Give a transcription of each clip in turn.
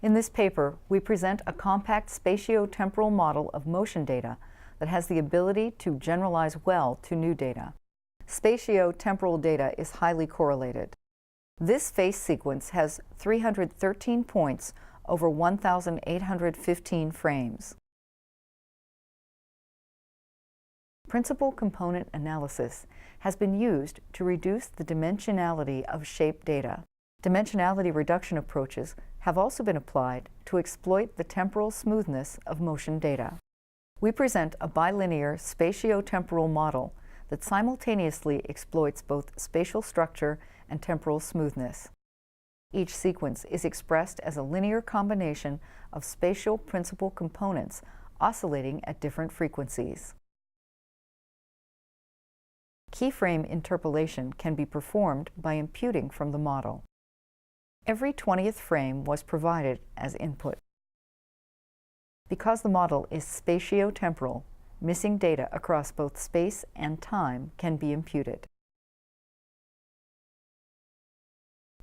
In this paper, we present a compact spatiotemporal model of motion data that has the ability to generalize well to new data. Spatiotemporal data is highly correlated. This face sequence has 313 points over 1,815 frames. Principal component analysis has been used to reduce the dimensionality of shape data. Dimensionality reduction approaches have also been applied to exploit the temporal smoothness of motion data. We present a bilinear spatiotemporal model that simultaneously exploits both spatial structure and temporal smoothness. Each sequence is expressed as a linear combination of spatial principal components oscillating at different frequencies. Keyframe interpolation can be performed by imputing from the model. Every 20th frame was provided as input. Because the model is spatiotemporal, missing data across both space and time can be imputed.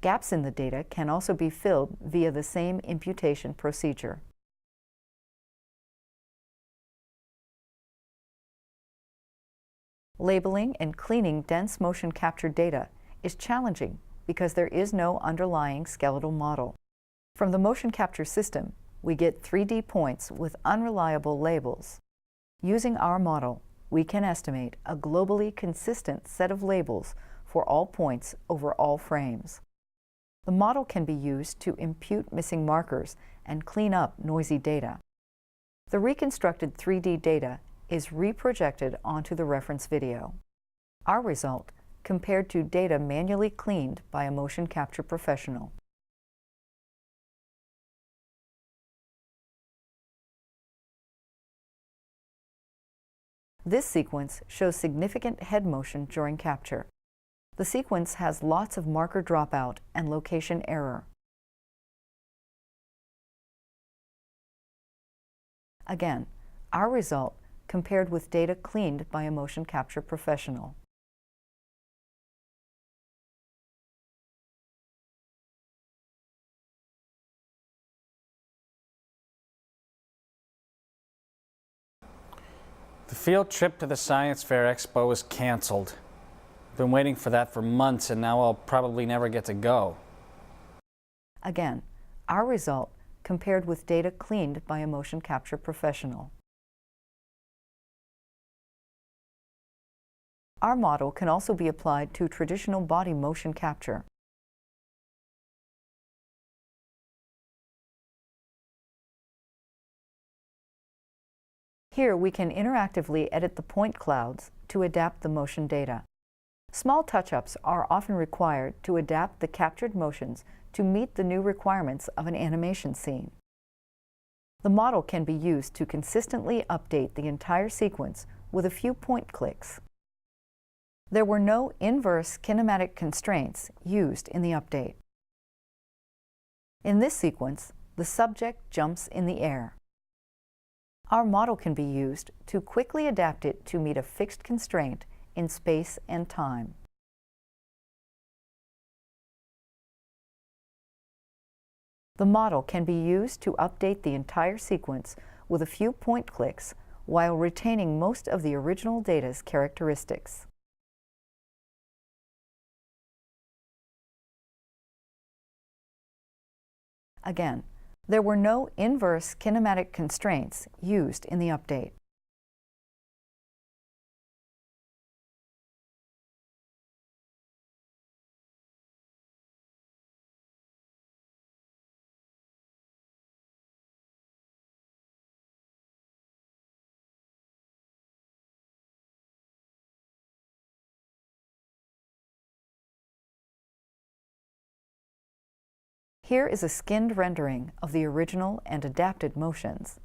Gaps in the data can also be filled via the same imputation procedure. Labeling and cleaning dense motion capture data is challenging because there is no underlying skeletal model. From the motion capture system, we get 3D points with unreliable labels. Using our model, we can estimate a globally consistent set of labels for all points over all frames. The model can be used to impute missing markers and clean up noisy data. The reconstructed 3D data is reprojected onto the reference video. Our result compared to data manually cleaned by a motion capture professional. This sequence shows significant head motion during capture. The sequence has lots of marker dropout and location error. Again, our result compared with data cleaned by a motion capture professional. The field trip to the Science Fair Expo is canceled. I've been waiting for that for months, and now I'll probably never get to go. Again, our result compared with data cleaned by a motion capture professional. Our model can also be applied to traditional body motion capture. Here we can interactively edit the point clouds to adapt the motion data. Small touch-ups are often required to adapt the captured motions to meet the new requirements of an animation scene. The model can be used to consistently update the entire sequence with a few point clicks. There were no inverse kinematic constraints used in the update. In this sequence, the subject jumps in the air. Our model can be used to quickly adapt it to meet a fixed constraint in space and time. The model can be used to update the entire sequence with a few point clicks while retaining most of the original data's characteristics. Again, there were no inverse kinematic constraints used in the update. Here is a skinned rendering of the original and adapted motions.